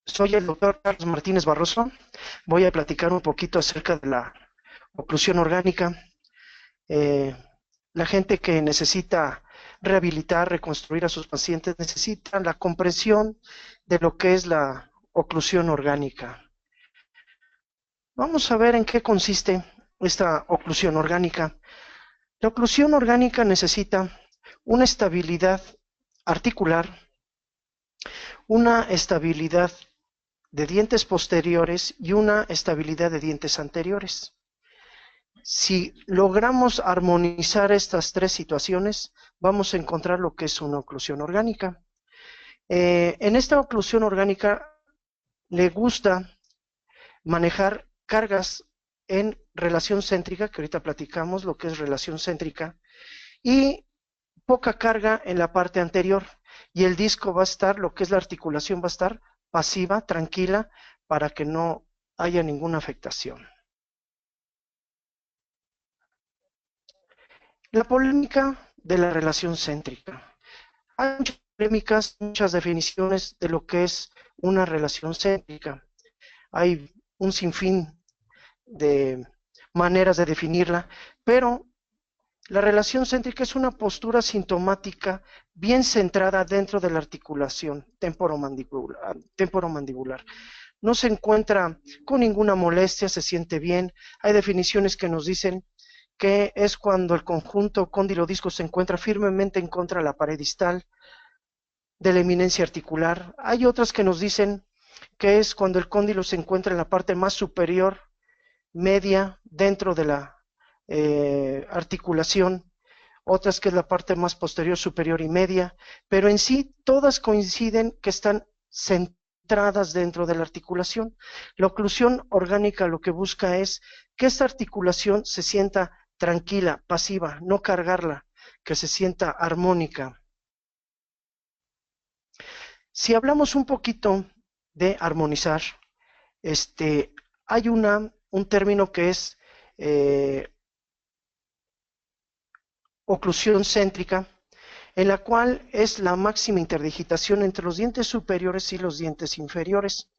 Soy el doctor Carlos Martínez Barroso. Voy a platicar un poquito acerca de la oclusión orgánica. Eh, la gente que necesita rehabilitar, reconstruir a sus pacientes, necesita la comprensión de lo que es la oclusión orgánica. Vamos a ver en qué consiste esta oclusión orgánica. La oclusión orgánica necesita una estabilidad articular, una estabilidad de dientes posteriores y una estabilidad de dientes anteriores. Si logramos armonizar estas tres situaciones, vamos a encontrar lo que es una oclusión orgánica. En esta oclusión orgánica le gusta manejar cargas en relación céntrica, que ahorita platicamos lo que es relación céntrica, y poca carga en la parte anterior. Y el disco va a estar, lo que es la articulación va a estar pasiva, tranquila, para que no haya ninguna afectación. La polémica de la relación céntrica. Hay muchas polémicas, muchas definiciones de lo que es una relación céntrica. Hay un sinfín de maneras de definirla, pero la relación céntrica es una postura sintomática bien centrada dentro de la articulación temporomandibular. No se encuentra con ninguna molestia, se siente bien. Hay definiciones que nos dicen que es cuando el conjunto cóndilo-disco se encuentra firmemente en contra de la pared distal de la eminencia articular. Hay otras que nos dicen que es cuando el cóndilo se encuentra en la parte más superior, media, dentro de la articulación, otras que es la parte más posterior, superior y media, pero en sí todas coinciden que están centradas dentro de la articulación. La oclusión orgánica lo que busca es que esta articulación se sienta tranquila, pasiva, no cargarla, que se sienta armónica. Si hablamos un poquito de armonizar, hay un término que es oclusión céntrica, en la cual es la máxima interdigitación entre los dientes superiores y los dientes inferiores.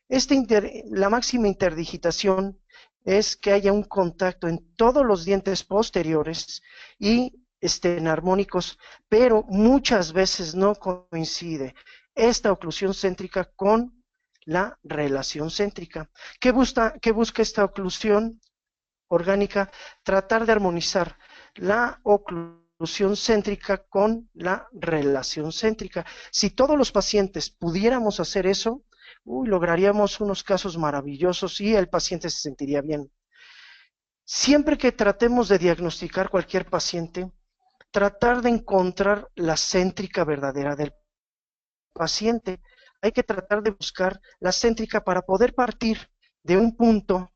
La máxima interdigitación es que haya un contacto en todos los dientes posteriores y estén armónicos, pero muchas veces no coincide esta oclusión céntrica con la relación céntrica. ¿Qué busca esta oclusión orgánica? Tratar de armonizar la oclusión céntrica con la relación céntrica. Si todos los pacientes pudiéramos hacer eso, lograríamos unos casos maravillosos y el paciente se sentiría bien. Siempre que tratemos de diagnosticar cualquier paciente, tratar de encontrar la céntrica verdadera del paciente. Hay que tratar de buscar la céntrica para poder partir de un punto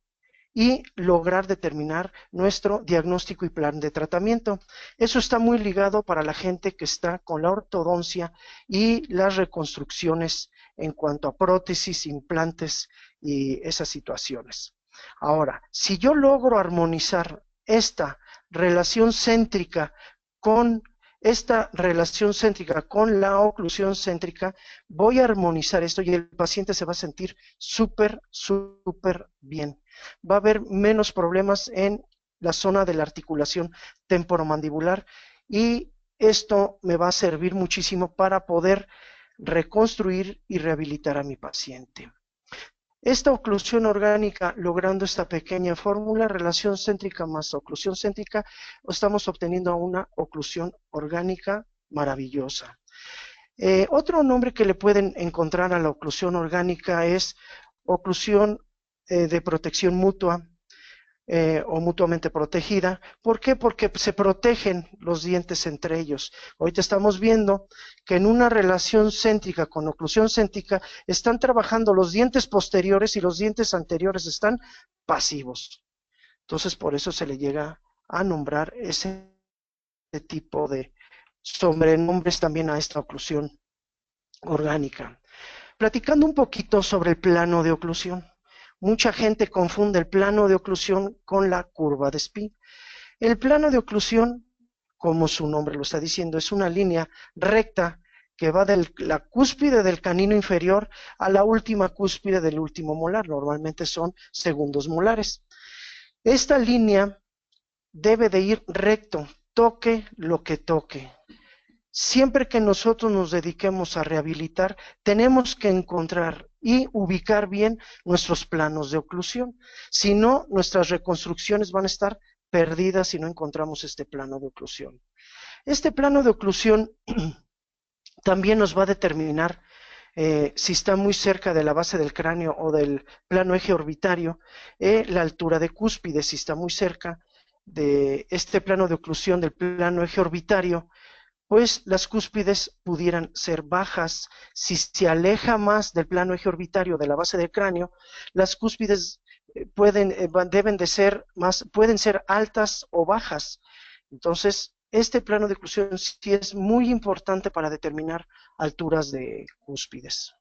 y lograr determinar nuestro diagnóstico y plan de tratamiento. Eso está muy ligado para la gente que está con la ortodoncia y las reconstrucciones en cuanto a prótesis, implantes y esas situaciones. Ahora, si yo logro armonizar esta relación céntrica con la oclusión céntrica, voy a armonizar esto y el paciente se va a sentir súper bien. Va a haber menos problemas en la zona de la articulación temporomandibular y esto me va a servir muchísimo para poder reconstruir y rehabilitar a mi paciente. Esta oclusión orgánica, logrando esta pequeña fórmula, relación céntrica más oclusión céntrica, estamos obteniendo una oclusión orgánica maravillosa. Otro nombre que le pueden encontrar a la oclusión orgánica es oclusión de protección mutua o mutuamente protegida. ¿Por qué? Porque se protegen los dientes entre ellos. Ahorita estamos viendo que en una relación céntrica con oclusión céntrica están trabajando los dientes posteriores y los dientes anteriores están pasivos. Entonces por eso se le llega a nombrar ese tipo de sobrenombres también a esta oclusión orgánica. Platicando un poquito sobre el plano de oclusión. Mucha gente confunde el plano de oclusión con la curva de Spee. El plano de oclusión como su nombre lo está diciendo, es una línea recta que va de la cúspide del canino inferior a la última cúspide del último molar, normalmente son segundos molares. Esta línea debe de ir recto, toque lo que toque. Siempre que nosotros nos dediquemos a rehabilitar, tenemos que encontrar y ubicar bien nuestros planos de oclusión. Si no, nuestras reconstrucciones van a estar perdidas si no encontramos este plano de oclusión. Este plano de oclusión también nos va a determinar si está muy cerca de la base del cráneo o del plano eje orbitario, la altura de cúspide. Si está muy cerca de este plano de oclusión del plano eje orbitario, pues las cúspides pudieran ser bajas. Si se aleja más del plano eje orbitario de la base del cráneo, las cúspides pueden ser altas o bajas. Entonces, este plano de oclusión sí es muy importante para determinar alturas de cúspides.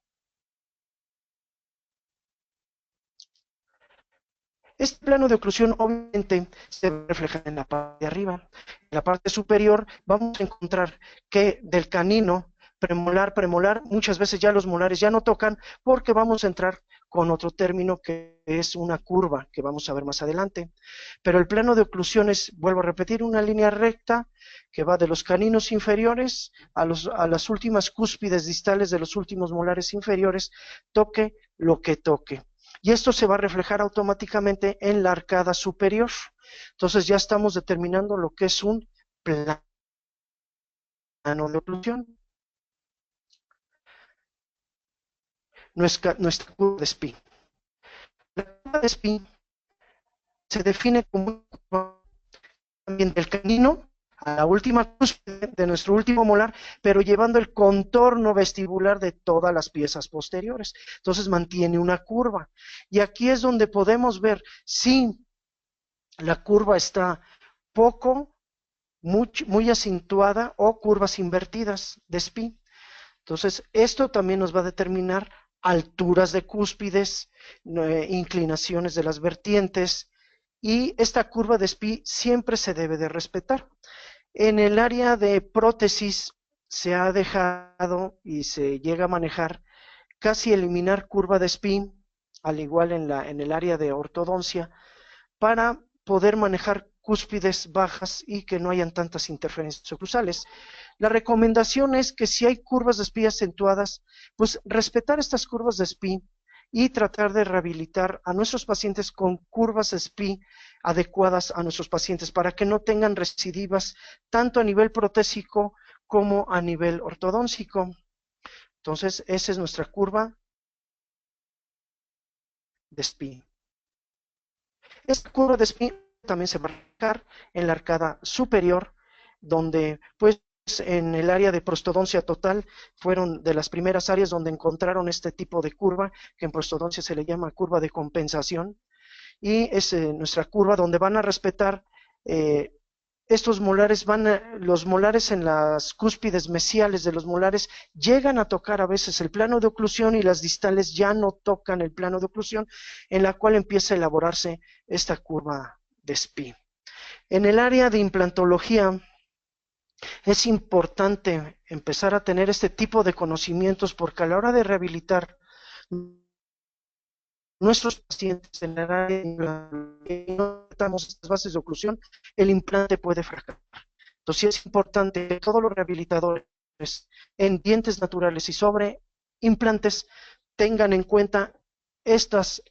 Este plano de oclusión obviamente se refleja en la parte de arriba. En la parte superior vamos a encontrar que del canino premolar, muchas veces ya los molares ya no tocan porque vamos a entrar con otro término que es una curva, que vamos a ver más adelante. Pero el plano de oclusión es, vuelvo a repetir, una línea recta que va de los caninos inferiores a las últimas cúspides distales de los últimos molares inferiores, toque lo que toque. Y esto se va a reflejar automáticamente en la arcada superior. Entonces ya estamos determinando lo que es un plano de oclusión. Nuestra curva de Spee. La curva de Spee se define como también del canino a la última cúspide de nuestro último molar, pero llevando el contorno vestibular de todas las piezas posteriores. Entonces mantiene una curva. Y aquí es donde podemos ver si la curva está muy acentuada o curvas invertidas de Spee. Entonces, esto también nos va a determinar alturas de cúspides, inclinaciones de las vertientes, y esta curva de Spee siempre se debe de respetar. En el área de prótesis se ha dejado y se llega a manejar casi eliminar curva de Spee, al igual en el área de ortodoncia, para poder manejar cúspides bajas y que no hayan tantas interferencias oclusales. La recomendación es que si hay curvas de Spee acentuadas, pues respetar estas curvas de Spee y tratar de rehabilitar a nuestros pacientes con curvas de Spee adecuadas a nuestros pacientes para que no tengan recidivas tanto a nivel protésico como a nivel ortodóntico. Entonces, esa es nuestra curva de Spee. Esta curva de Spee también se va a marcar en la arcada superior, donde pues en el área de prostodoncia total fueron de las primeras áreas donde encontraron este tipo de curva, que en prostodoncia se le llama curva de compensación, y es nuestra curva donde van a respetar estos molares, los molares en las cúspides mesiales de los molares llegan a tocar a veces el plano de oclusión y las distales ya no tocan el plano de oclusión, en la cual empieza a elaborarse esta curva de Spee. En el área de implantología es importante empezar a tener este tipo de conocimientos porque a la hora de rehabilitar nuestros pacientes en el área de no tratamos estas bases de oclusión, el implante puede fracasar. Entonces es importante que todos los rehabilitadores en dientes naturales y sobre implantes tengan en cuenta estos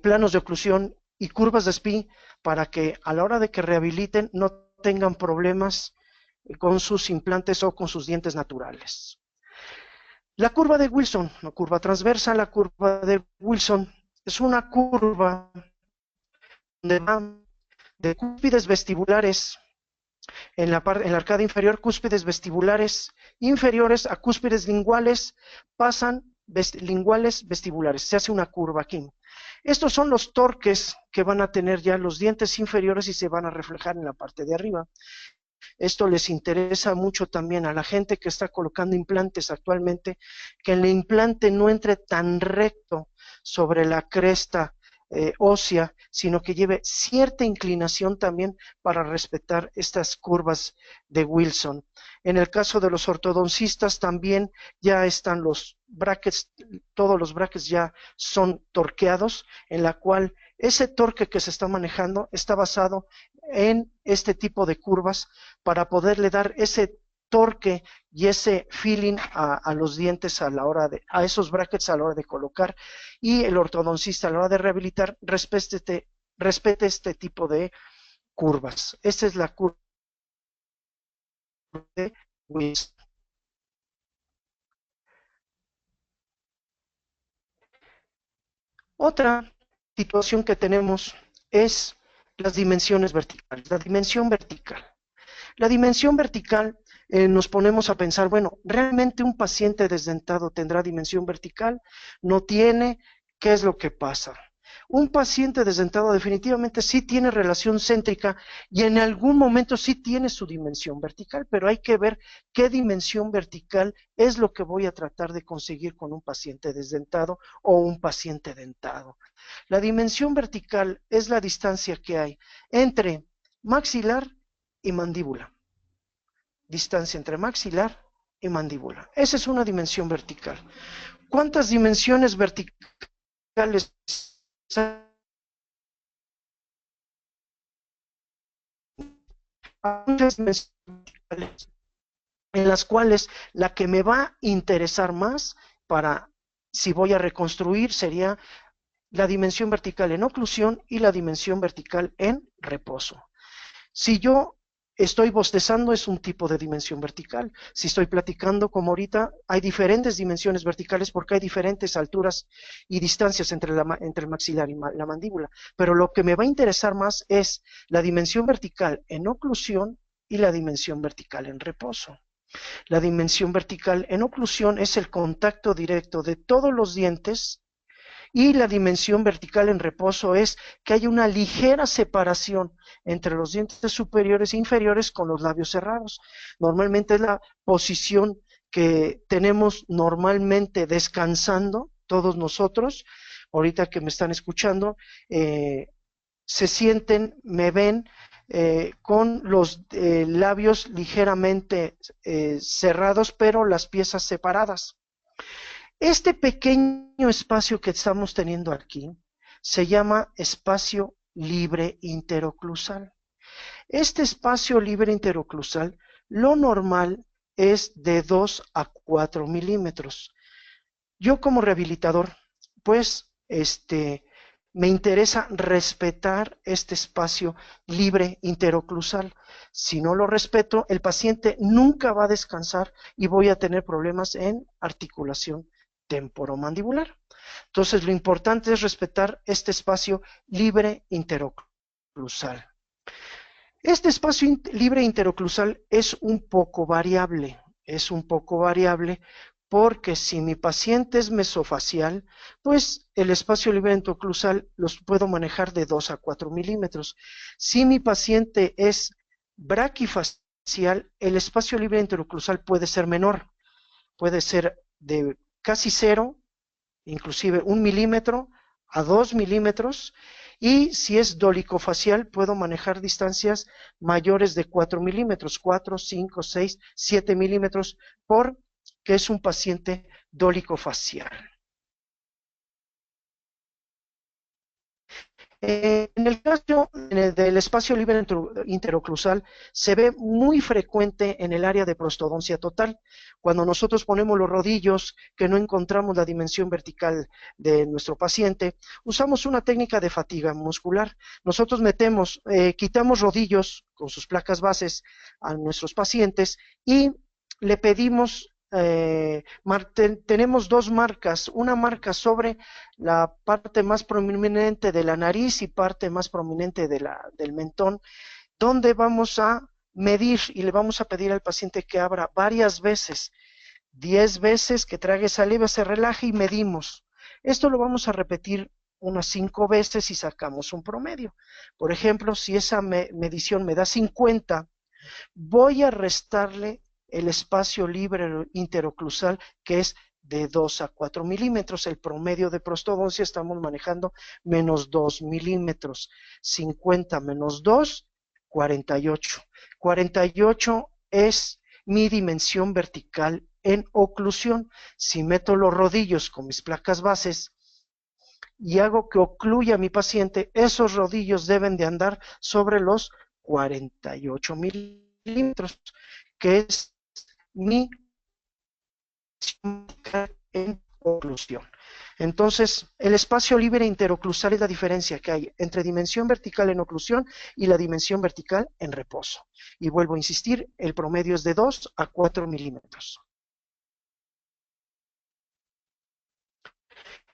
planos de oclusión y curvas de Spee para que a la hora de que rehabiliten no tengan problemas con sus implantes o con sus dientes naturales. La curva de Wilson, la curva transversa, la curva de Wilson es una curva donde va de cúspides vestibulares en la arcada inferior, cúspides vestibulares inferiores a cúspides linguales, pasan linguales vestibulares, se hace una curva aquí. Estos son los torques que van a tener ya los dientes inferiores y se van a reflejar en la parte de arriba. Esto les interesa mucho también a la gente que está colocando implantes actualmente, que el implante no entre tan recto sobre la cresta ósea, sino que lleve cierta inclinación también para respetar estas curvas de Wilson. En el caso de los ortodoncistas también ya están los brackets, todos los brackets ya son torqueados, en la cual ese torque que se está manejando está basado en este tipo de curvas para poderle dar ese torque y ese feeling a los dientes a la hora a esos brackets a la hora de colocar, y el ortodoncista a la hora de rehabilitar respete este tipo de curvas. Esta es la curva de Wilson. Otra situación que tenemos es las dimensiones verticales. La dimensión vertical. La dimensión vertical, nos ponemos a pensar, bueno, ¿realmente un paciente desdentado tendrá dimensión vertical? ¿No tiene? ¿Qué es lo que pasa? Un paciente desdentado definitivamente sí tiene relación céntrica y en algún momento sí tiene su dimensión vertical, pero hay que ver qué dimensión vertical es lo que voy a tratar de conseguir con un paciente desdentado o un paciente dentado. La dimensión vertical es la distancia que hay entre maxilar y mandíbula. Distancia entre maxilar y mandíbula. Esa es una dimensión vertical. ¿Cuántas dimensiones verticales hay? Muchas dimensiones verticales, en las cuales la que me va a interesar más para si voy a reconstruir sería la dimensión vertical en oclusión y la dimensión vertical en reposo. Si yo estoy bostezando es un tipo de dimensión vertical. Si estoy platicando como ahorita, hay diferentes dimensiones verticales porque hay diferentes alturas y distancias entre el maxilar y la mandíbula. Pero lo que me va a interesar más es la dimensión vertical en oclusión y la dimensión vertical en reposo. La dimensión vertical en oclusión es el contacto directo de todos los dientes, y la dimensión vertical en reposo es que hay una ligera separación entre los dientes superiores e inferiores con los labios cerrados. Normalmente es la posición que tenemos normalmente descansando todos nosotros. Ahorita que me están escuchando, se sienten, me ven con los labios ligeramente cerrados, pero las piezas separadas. Este pequeño espacio que estamos teniendo aquí se llama espacio libre interoclusal. Este espacio libre interoclusal, lo normal es de 2 a 4 milímetros. Yo como rehabilitador, pues, me interesa respetar este espacio libre interoclusal. Si no lo respeto, el paciente nunca va a descansar y voy a tener problemas en articulación temporomandibular. Entonces, lo importante es respetar este espacio libre interoclusal. Este espacio libre interoclusal es un poco variable, porque si mi paciente es mesofacial, pues el espacio libre interoclusal los puedo manejar de 2 a 4 milímetros. Si mi paciente es braquifacial, el espacio libre interoclusal puede ser menor, puede ser de casi 0, inclusive 1 milímetro a 2 milímetros, y si es dolicofacial puedo manejar distancias mayores de 4 milímetros, 4, 5, 6, 7 milímetros, porque es un paciente dolicofacial. En el caso del espacio libre interoclusal se ve muy frecuente en el área de prostodoncia total. Cuando nosotros ponemos los rodillos que no encontramos la dimensión vertical de nuestro paciente, usamos una técnica de fatiga muscular. Nosotros quitamos rodillos con sus placas bases a nuestros pacientes y le pedimos tenemos dos marcas, una marca la parte más prominente de la nariz y parte más prominente del mentón, donde vamos a medir y le vamos a pedir al paciente que abra varias veces, 10 veces, que trague saliva, se relaje y medimos. Esto lo vamos a repetir unas 5 veces y sacamos un promedio. Por ejemplo, si esa medición me da 50, voy a restarle el espacio libre interoclusal, que es de 2 a 4 milímetros. El promedio de prostodoncia estamos manejando menos 2 milímetros. 50 menos 2, 48. 48 es mi dimensión vertical en oclusión. Si meto los rodillos con mis placas bases y hago que ocluya a mi paciente, esos rodillos deben de andar sobre los 48 milímetros, que es mi en oclusión. Entonces, el espacio libre interoclusal es la diferencia que hay entre dimensión vertical en oclusión y la dimensión vertical en reposo. Y vuelvo a insistir, el promedio es de 2 a 4 milímetros.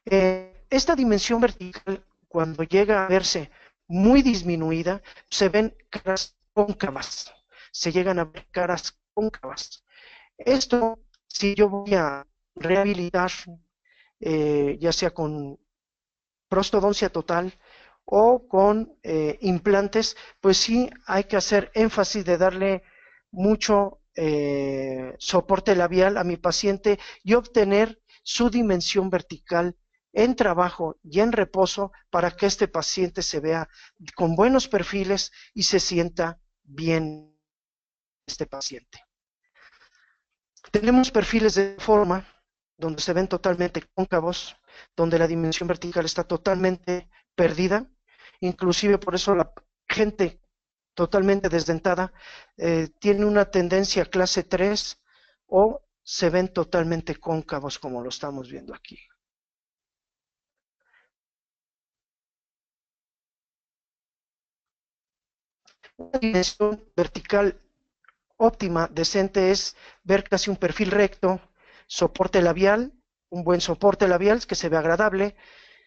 Esta dimensión vertical, cuando llega a verse muy disminuida, se ven caras cóncavas, se llegan a ver caras cóncavas. Esto, si yo voy a rehabilitar, ya sea con prostodoncia total o con implantes, pues sí hay que hacer énfasis de darle mucho soporte labial a mi paciente y obtener su dimensión vertical en trabajo y en reposo para que este paciente se vea con buenos perfiles y se sienta bien este paciente. Tenemos perfiles de forma donde se ven totalmente cóncavos, donde la dimensión vertical está totalmente perdida, inclusive por eso la gente totalmente desdentada tiene una tendencia a clase 3 o se ven totalmente cóncavos como lo estamos viendo aquí. Una dimensión vertical óptima, decente, es ver casi un perfil recto, soporte labial, un buen soporte labial que se ve agradable.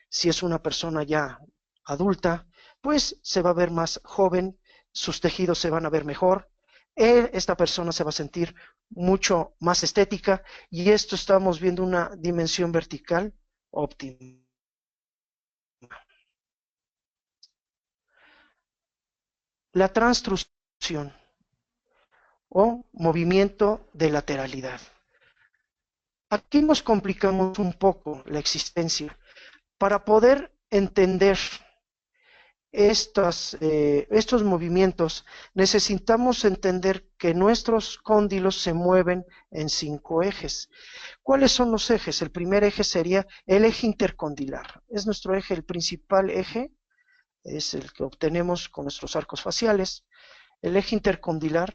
Si es una persona ya adulta, pues se va a ver más joven, sus tejidos se van a ver mejor, esta persona se va a sentir mucho más estética y esto estamos viendo una dimensión vertical óptima. La transtrucción o movimiento de lateralidad. Aquí nos complicamos un poco la existencia. Para poder entender estos movimientos, necesitamos entender que nuestros cóndilos se mueven en 5 ejes. ¿Cuáles son los ejes? El primer eje sería el eje intercondilar. Es nuestro eje, el principal eje, es el que obtenemos con nuestros arcos faciales. El eje intercondilar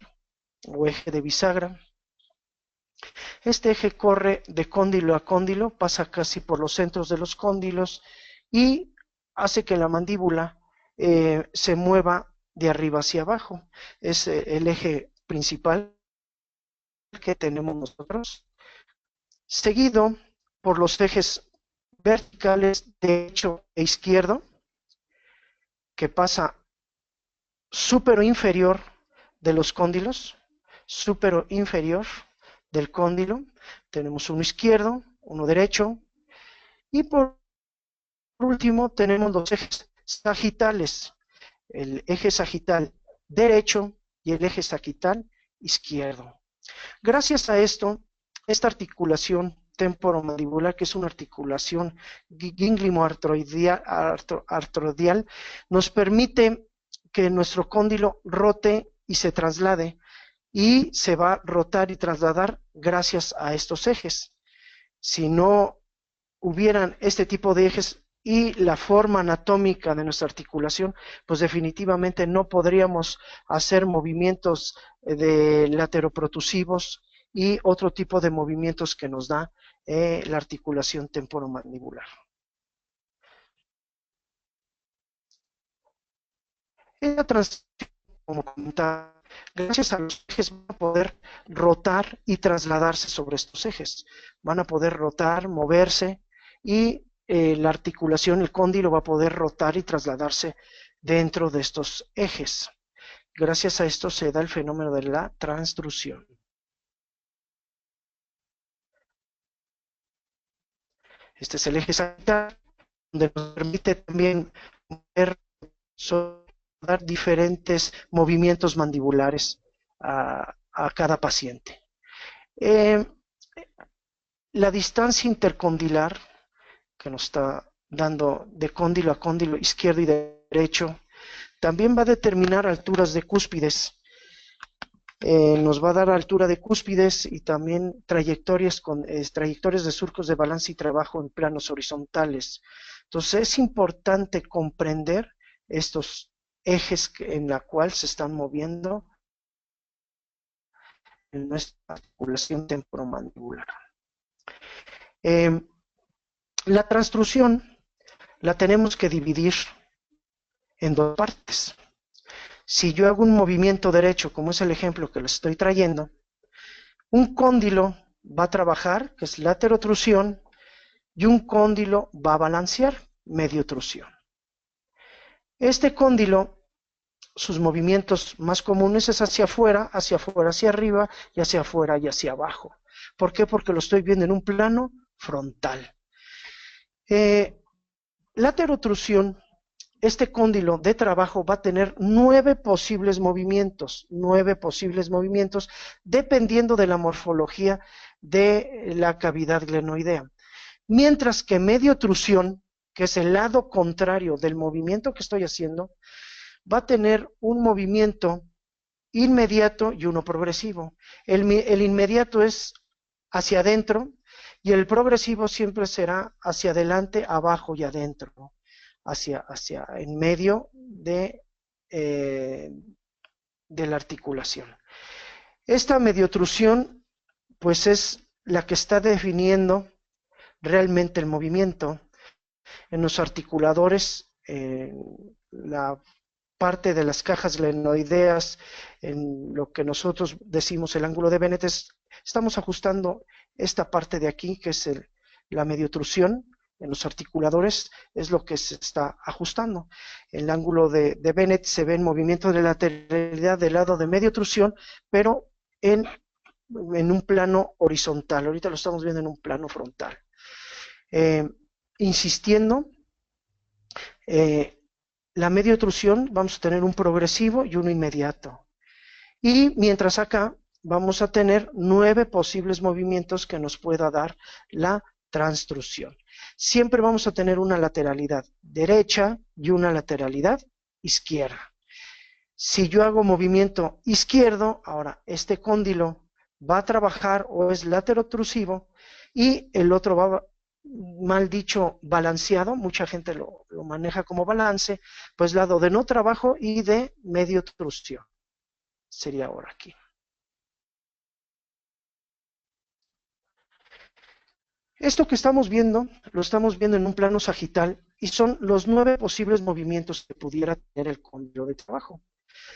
o eje de bisagra. Este eje corre de cóndilo a cóndilo, pasa casi por los centros de los cóndilos y hace que la mandíbula se mueva de arriba hacia abajo. Es el eje principal que tenemos nosotros, seguido por los ejes verticales derecho e izquierdo, que pasa supero inferior de los cóndilos, supero inferior del cóndilo. Tenemos uno izquierdo, uno derecho, y por último tenemos los ejes sagitales, el eje sagital derecho y el eje sagital izquierdo. Gracias a esto, esta articulación temporomandibular, que es una articulación gínglimo-artrodial, nos permite que nuestro cóndilo rote y se traslade, y se va a rotar y trasladar gracias a estos ejes. Si no hubieran este tipo de ejes y la forma anatómica de nuestra articulación, pues definitivamente no podríamos hacer movimientos de lateroprotusivos y otro tipo de movimientos que nos da la articulación temporomandibular. Esta transición, como comentaba, gracias a los ejes van a poder rotar y trasladarse sobre estos ejes. Van a poder rotar, moverse y la articulación, el cóndilo va a poder rotar y trasladarse dentro de estos ejes. Gracias a esto se da el fenómeno de la transtrucción. Este es el eje sagital, donde nos permite también dar diferentes movimientos mandibulares a cada paciente. la distancia intercondilar que nos está dando de cóndilo a cóndilo izquierdo y derecho, también va a determinar alturas de cúspides. Nos va a dar altura de cúspides y también trayectorias de surcos de balance y trabajo en planos horizontales. Entonces es importante comprender estos ejes en la cual se están moviendo en nuestra articulación temporomandibular. La transtrucción la tenemos que dividir en dos partes. Si yo hago un movimiento derecho, como es el ejemplo que les estoy trayendo, un cóndilo va a trabajar, que es laterotrusión, y un cóndilo va a balancear, mediotrusión. Este cóndilo, sus movimientos más comunes es hacia afuera, hacia arriba, y hacia afuera y hacia abajo. ¿Por qué? Porque lo estoy viendo en un plano frontal. Laterotrusión, este cóndilo de trabajo va a tener 9 posibles movimientos, dependiendo de la morfología de la cavidad glenoidea. Mientras que mediotrusión, que es el lado contrario del movimiento que estoy haciendo, va a tener un movimiento inmediato y uno progresivo. El inmediato es hacia adentro y el progresivo siempre será hacia adelante, abajo y adentro, hacia en medio de la articulación. Esta mediotrusión pues es la que está definiendo realmente el movimiento. En los articuladores, la parte de las cajas glenoideas, en lo que nosotros decimos el ángulo de Bennett, estamos ajustando esta parte de aquí, que es la mediotrusión. En los articuladores es lo que se está ajustando. El ángulo de Bennett se ve en movimiento de lateralidad del lado de mediotrusión, pero en un plano horizontal. Ahorita lo estamos viendo en un plano frontal. Insistiendo, la mediotrusión vamos a tener un progresivo y uno inmediato. Y mientras acá vamos a tener 9 posibles movimientos que nos pueda dar la transtrusión. Siempre vamos a tener una lateralidad derecha y una lateralidad izquierda. Si yo hago movimiento izquierdo, ahora este cóndilo va a trabajar o es laterotrusivo y el otro va, mal dicho, balanceado, mucha gente lo maneja como balance, pues lado de no trabajo y de mediotrusión. Sería ahora aquí. Esto que estamos viendo, lo estamos viendo en un plano sagital y son los 9 posibles movimientos que pudiera tener el cóndilo de trabajo.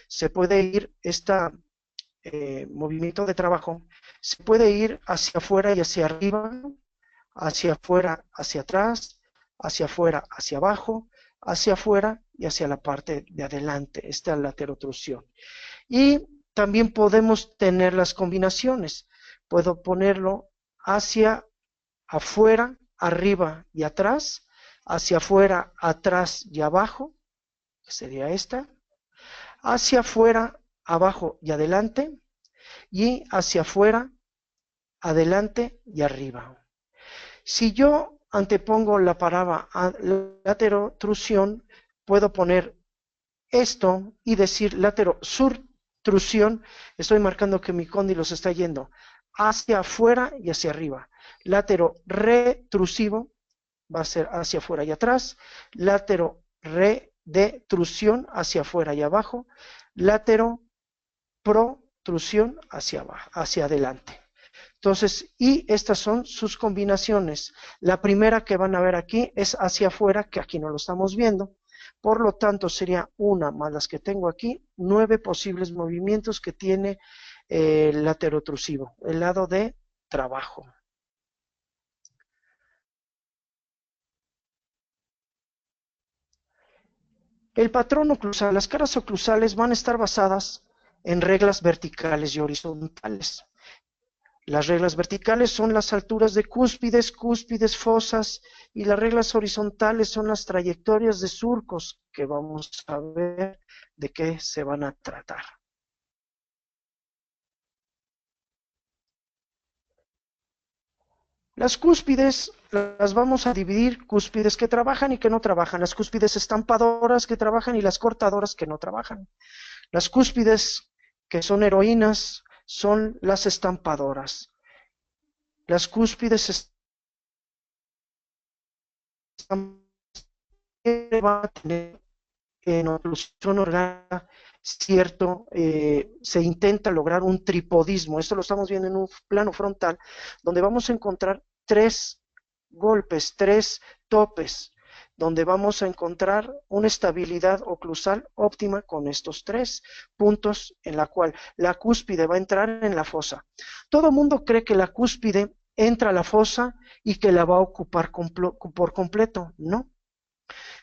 Se puede ir movimiento de trabajo, se puede ir hacia afuera y hacia arriba, hacia afuera, hacia atrás, hacia afuera, hacia abajo, hacia afuera y hacia la parte de adelante, esta laterotrusión. Y también podemos tener las combinaciones. Puedo ponerlo hacia afuera, arriba y atrás, hacia afuera, atrás y abajo, que sería esta, hacia afuera, abajo y adelante, y hacia afuera, adelante y arriba. Si yo antepongo la palabra laterotrusión, puedo poner esto y decir laterosurtrusión. Estoy marcando que mi cóndilo se está yendo hacia afuera y hacia arriba. Lateroretrusivo va a ser hacia afuera y atrás. Lateroredetrusión hacia afuera y abajo. Lateroprotrusión hacia abajo, hacia adelante. Entonces, y estas son sus combinaciones. La primera que van a ver aquí es hacia afuera, que aquí no lo estamos viendo. Por lo tanto, sería una más las que tengo aquí, 9 posibles movimientos que tiene el laterotrusivo, el lado de trabajo. El patrón oclusal, las caras oclusales van a estar basadas en reglas verticales y horizontales. Las reglas verticales son las alturas de cúspides, fosas, y las reglas horizontales son las trayectorias de surcos, que vamos a ver de qué se van a tratar. Las cúspides las vamos a dividir, cúspides que trabajan y que no trabajan, las cúspides estampadoras que trabajan y las cortadoras que no trabajan. Las cúspides que son heroínas son las estampadoras. Las cúspides van a tener en oclusión orgánica cierto, se intenta lograr un tripodismo. Esto lo estamos viendo en un plano frontal, donde vamos a encontrar tres golpes, tres topes, donde vamos a encontrar una estabilidad oclusal óptima con estos tres puntos, en la cual la cúspide va a entrar en la fosa. Todo el mundo cree que la cúspide entra a la fosa y que la va a ocupar por completo. No.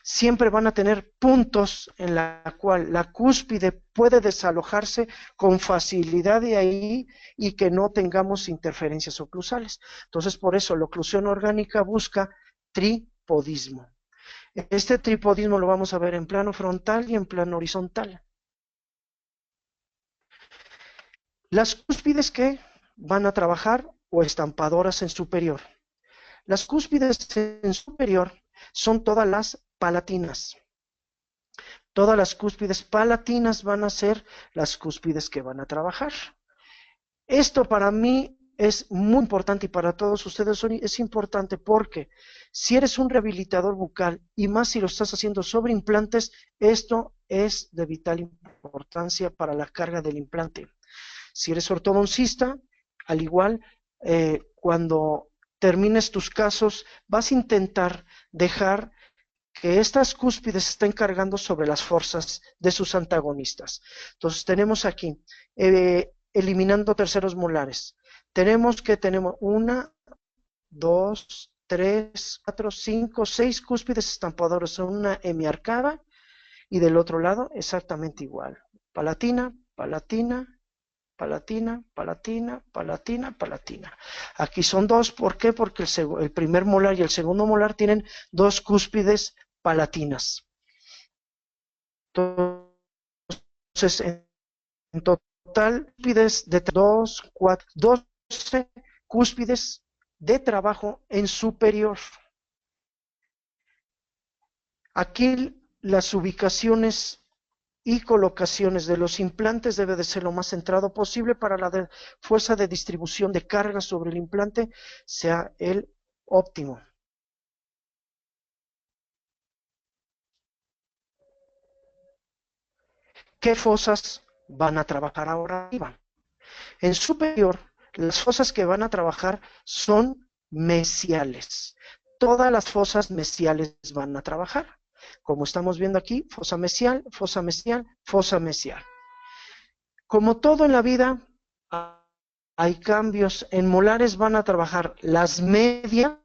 Siempre van a tener puntos en la cual la cúspide puede desalojarse con facilidad de ahí y que no tengamos interferencias oclusales. Entonces, por eso la oclusión orgánica busca tripodismo. Este tripodismo lo vamos a ver en plano frontal y en plano horizontal. Las cúspides que van a trabajar o estampadoras en superior. Las cúspides en superior son todas las palatinas. Todas las cúspides palatinas van a ser las cúspides que van a trabajar. Esto para mí es muy importante y para todos ustedes es importante porque si eres un rehabilitador bucal y más si lo estás haciendo sobre implantes, esto es de vital importancia para la carga del implante. Si eres ortodoncista, al igual, cuando termines tus casos, vas a intentar dejar que estas cúspides estén cargando sobre las fuerzas de sus antagonistas. Entonces tenemos aquí, eliminando terceros molares, tenemos 1, 2, 3, 4, 5, 6 cúspides estampadoras, una hemiarcada, y del otro lado exactamente igual, palatina, palatina, palatina, palatina, palatina, palatina. Aquí son dos, ¿por qué? Porque el primer molar y el segundo molar tienen dos cúspides palatinas. Entonces, en total, cúspides de 2, 4, 12 cúspides de trabajo en superior. Aquí las ubicaciones y colocaciones de los implantes debe de ser lo más centrado posible para la fuerza de distribución de carga sobre el implante sea el óptimo. ¿Qué fosas van a trabajar ahora arriba? En superior, las fosas que van a trabajar son mesiales. Todas las fosas mesiales van a trabajar. Como estamos viendo aquí, fosa mesial, fosa mesial, fosa mesial. Como todo en la vida, hay cambios. En molares van a trabajar las medias,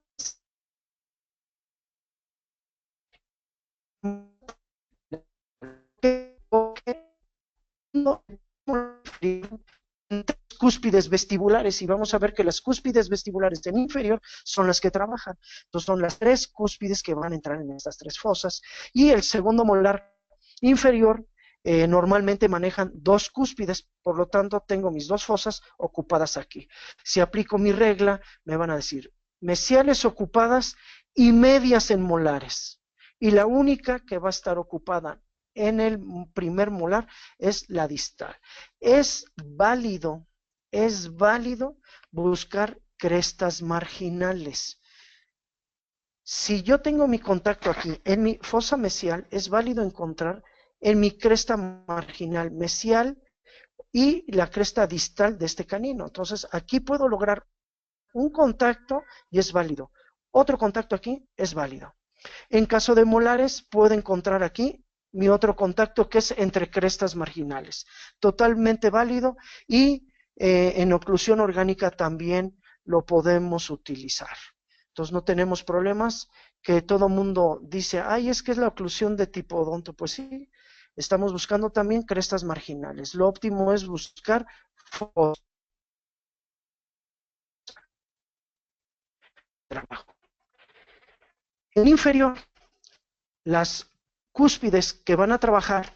cúspides vestibulares, y vamos a ver que las cúspides vestibulares del inferior son las que trabajan. Entonces son las tres cúspides que van a entrar en estas tres fosas, y el segundo molar inferior normalmente manejan dos cúspides, por lo tanto tengo mis dos fosas ocupadas aquí. Si aplico mi regla, me van a decir mesiales ocupadas y medias en molares, y la única que va a estar ocupada en el primer molar es la distal. Es válido buscar crestas marginales. Si yo tengo mi contacto aquí en mi fosa mesial, es válido encontrar en mi cresta marginal mesial y la cresta distal de este canino. Entonces aquí puedo lograr un contacto y es válido. Otro contacto aquí es válido. En caso de molares, puedo encontrar aquí mi otro contacto que es entre crestas marginales. Totalmente válido, y en oclusión orgánica también lo podemos utilizar. Entonces no tenemos problemas, que todo mundo dice, ay, es que es la oclusión de tipo odonto. Pues sí, estamos buscando también crestas marginales. Lo óptimo es buscar trabajo. En inferior, las cúspides que van a trabajar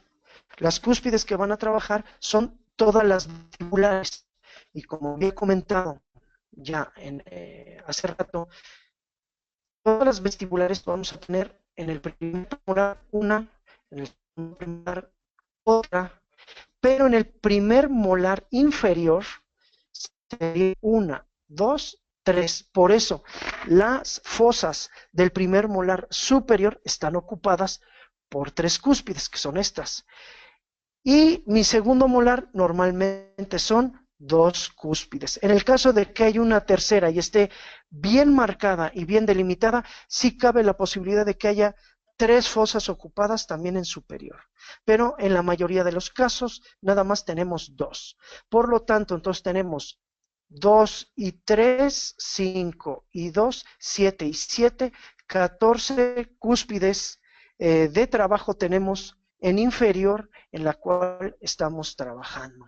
son todas las vestibulares. Y como bien he comentado, ya hace rato, todas las vestibulares vamos a tener en el primer molar una, en el segundo molar otra, pero en el primer molar inferior sería una, dos, tres. Por eso las fosas del primer molar superior están ocupadas por tres cúspides, que son estas. Y mi segundo molar normalmente son dos cúspides. En el caso de que haya una tercera y esté bien marcada y bien delimitada, sí cabe la posibilidad de que haya tres fosas ocupadas también en superior. Pero en la mayoría de los casos, nada más tenemos dos. Por lo tanto, entonces tenemos 2 y 3, 5 y 2, 7 y 7, 14 cúspides de trabajo tenemos en inferior en la cual estamos trabajando.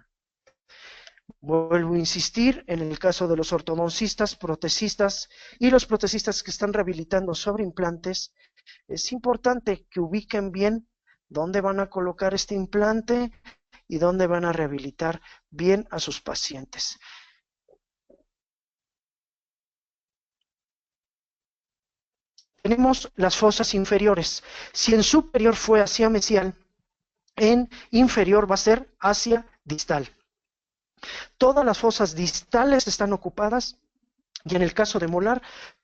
Vuelvo a insistir, en el caso de los ortodoncistas, protecistas y los protecistas que están rehabilitando sobre implantes, es importante que ubiquen bien dónde van a colocar este implante y dónde van a rehabilitar bien a sus pacientes. Tenemos las fosas inferiores. Si en superior fue hacia mesial, en inferior va a ser hacia distal. Todas las fosas distales están ocupadas y en el caso de molar,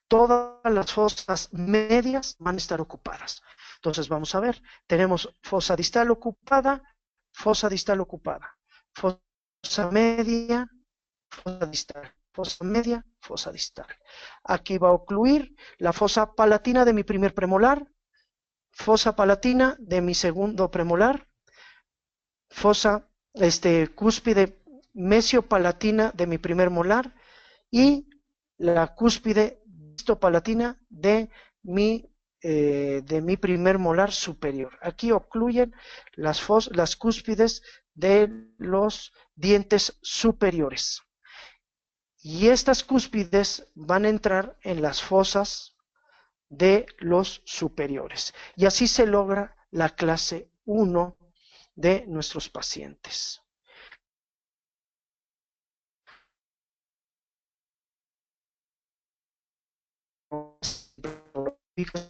todas las fosas medias van a estar ocupadas. Entonces vamos a ver, tenemos fosa distal ocupada, fosa distal ocupada, fosa media, fosa distal, fosa media, fosa distal. Aquí va a ocluir la fosa palatina de mi primer premolar, fosa palatina de mi segundo premolar, fosa cúspide mesiopalatina de mi primer molar y la cúspide distopalatina de mi primer molar superior. Aquí ocluyen las cúspides de los dientes superiores. Y estas cúspides van a entrar en las fosas de los superiores. Y así se logra la clase 1 de nuestros pacientes.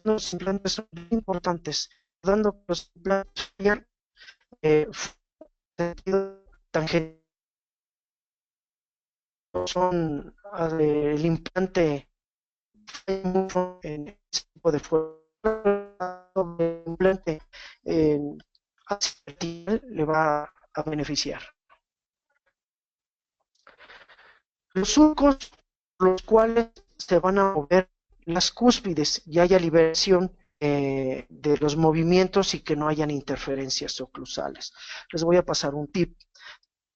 Los implantes son muy importantes, dando que los implantes tangente son el implante en ese tipo de fuerza, el implante le va a beneficiar. Los surcos, los cuales se van a mover las cúspides y haya liberación de los movimientos y que no hayan interferencias oclusales. Les voy a pasar un tip.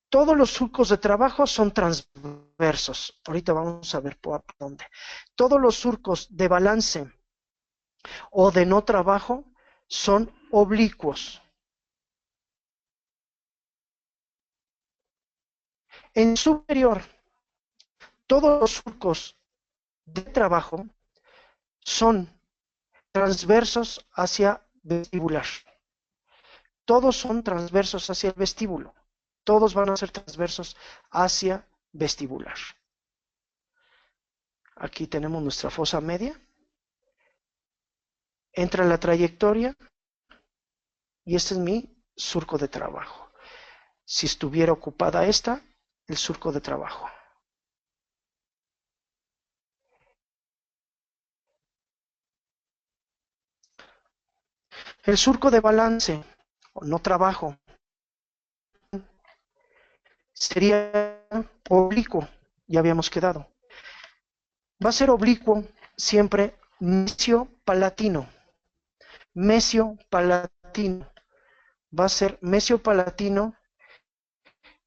Todos los surcos de trabajo son transversos. Ahorita vamos a ver por dónde. Todos los surcos de balance o de no trabajo son oblicuos. En superior, todos los surcos de trabajo son transversos hacia vestibular. Todos son transversos hacia el vestíbulo. Todos van a ser transversos hacia vestibular. Aquí tenemos nuestra fosa media. Entra la trayectoria y este es mi surco de trabajo. Si estuviera ocupada esta, el surco de trabajo. El surco de balance, o no trabajo, sería oblicuo, ya habíamos quedado. Va a ser oblicuo siempre mesio-palatino. Mesio-palatino. Va a ser mesio-palatino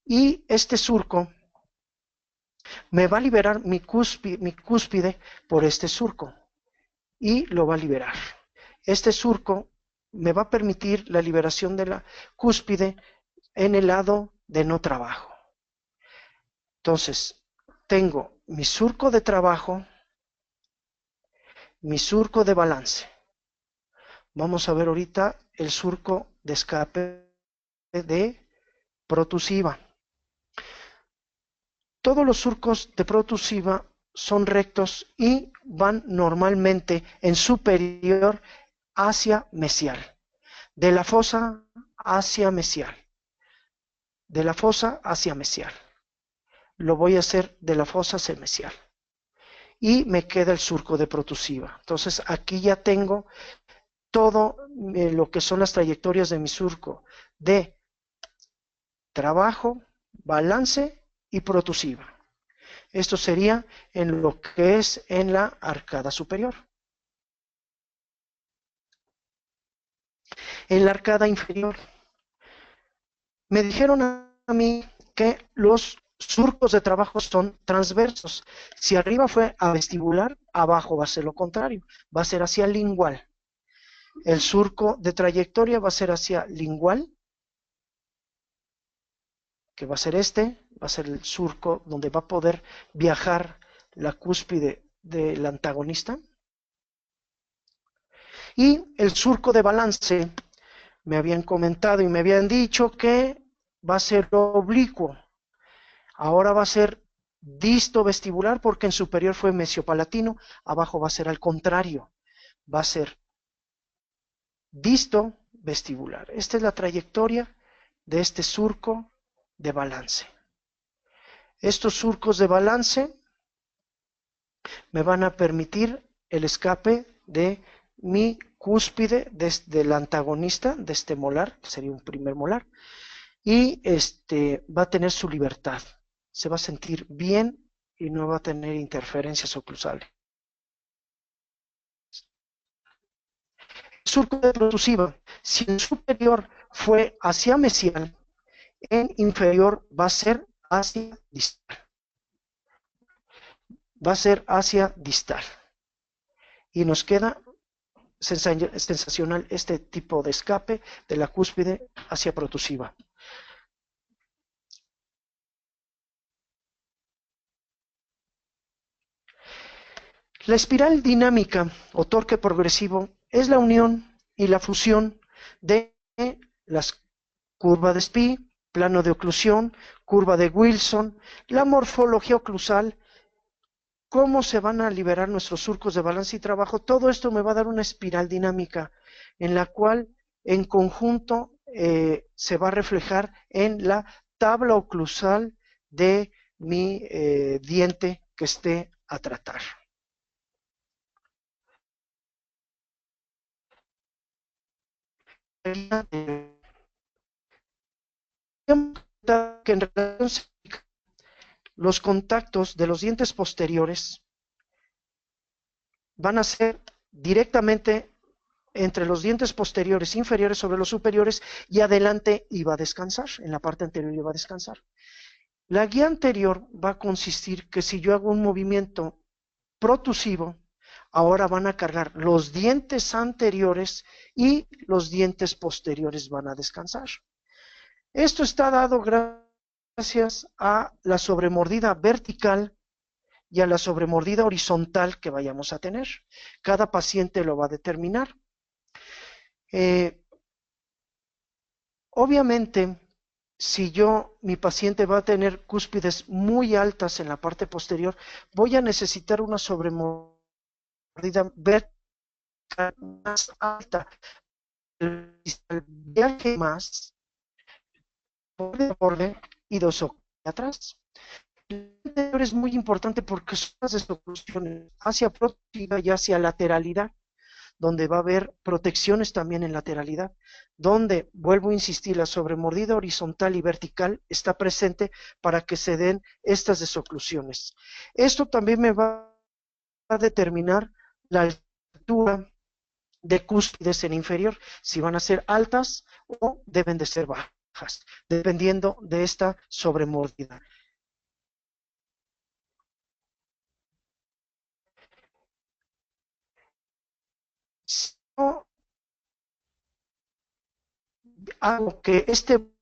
y este surco me va a liberar mi cúspide por este surco y lo va a liberar. Este surco me va a permitir la liberación de la cúspide en el lado de no trabajo. Entonces, tengo mi surco de trabajo, mi surco de balance. Vamos a ver ahorita el surco de escape de protusiva. Todos los surcos de protusiva son rectos y van normalmente en superior hacia mesial, de la fosa hacia mesial, de la fosa hacia mesial. Lo voy a hacer de la fosa hacia mesial. Y me queda el surco de protusiva. Entonces aquí ya tengo todo lo que son las trayectorias de mi surco de trabajo, balance y protusiva. Esto sería en lo que es en la arcada superior. En la arcada inferior, me dijeron a mí que los surcos de trabajo son transversos. Si arriba fue a vestibular, abajo va a ser lo contrario, va a ser hacia lingual. El surco de trayectoria va a ser hacia lingual, que va a ser este, va a ser el surco donde va a poder viajar la cúspide del antagonista. Y el surco de balance, me habían comentado y me habían dicho que va a ser oblicuo. Ahora va a ser disto vestibular porque en superior fue mesiopalatino, abajo va a ser al contrario, va a ser disto vestibular. Esta es la trayectoria de este surco de balance. Estos surcos de balance me van a permitir el escape de mi cúspide desde el antagonista de este molar, que sería un primer molar, y va a tener su libertad. Se va a sentir bien y no va a tener interferencias oclusales. Surco de protusiva, si en superior fue hacia mesial, en inferior va a ser hacia distal. Va a ser hacia distal. Y nos queda sensacional este tipo de escape de la cúspide hacia protusiva. La espiral dinámica o torque progresivo es la unión y la fusión de las curvas de Spee, plano de oclusión, curva de Wilson, la morfología oclusal, cómo se van a liberar nuestros surcos de balance y trabajo. Todo esto me va a dar una espiral dinámica en la cual en conjunto se va a reflejar en la tabla oclusal de mi diente que esté a tratar. Que en relación los contactos de los dientes posteriores van a ser directamente entre los dientes posteriores inferiores sobre los superiores y adelante iba a descansar, en la parte anterior iba a descansar. La guía anterior va a consistir que si yo hago un movimiento protusivo, ahora van a cargar los dientes anteriores y los dientes posteriores van a descansar. Esto está dado gracias a la sobremordida vertical y a la sobremordida horizontal que vayamos a tener. Cada paciente lo va a determinar. Obviamente, si mi paciente va a tener cúspides muy altas en la parte posterior, voy a necesitar una sobremordida vertical más alta. El viaje más borde y dos atrás. El interior es muy importante porque son las desoclusiones hacia proximal y hacia lateralidad, donde va a haber protecciones también en lateralidad, donde, vuelvo a insistir, la sobremordida horizontal y vertical está presente para que se den estas desoclusiones. Esto también me va a determinar la altura de cúspides en inferior, si van a ser altas o deben de ser bajas, dependiendo de esta sobremordida. Si yo hago que este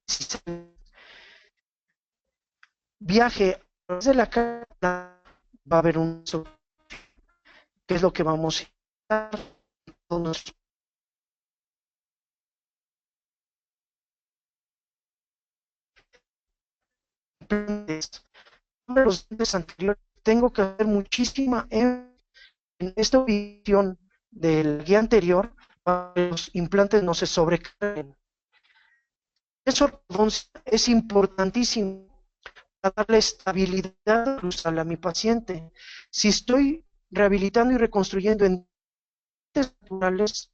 viaje a través de la cara, va a haber un que es lo que vamos a hacer. Los dientes anteriores tengo que hacer muchísima en esta ubicación del guía anterior para que los implantes no se sobrecarguen. Eso es importantísimo para darle estabilidad a mi paciente. Si estoy rehabilitando y reconstruyendo en naturales,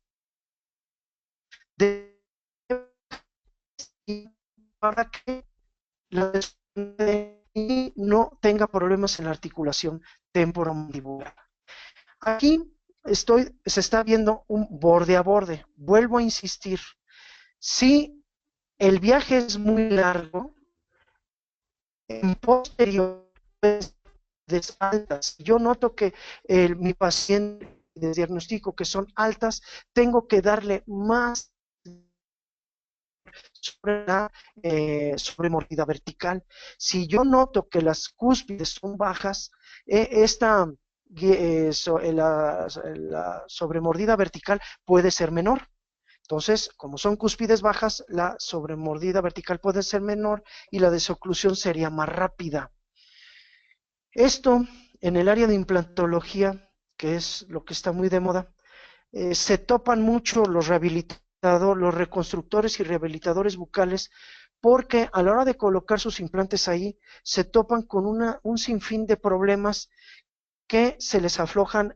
para que la y no tenga problemas en la articulación temporomandibular. Aquí se está viendo un borde a borde. Vuelvo a insistir, si el viaje es muy largo, en posterior de altas, yo noto que mi paciente de diagnóstico que son altas, tengo que darle más sobre la sobremordida vertical. Si yo noto que las cúspides son bajas, la sobremordida vertical puede ser menor. Entonces, como son cúspides bajas, la sobremordida vertical puede ser menor y la desoclusión sería más rápida. Esto, en el área de implantología, que es lo que está muy de moda, se topan mucho los reconstructores y rehabilitadores bucales, porque a la hora de colocar sus implantes ahí, se topan con un sinfín de problemas que se les aflojan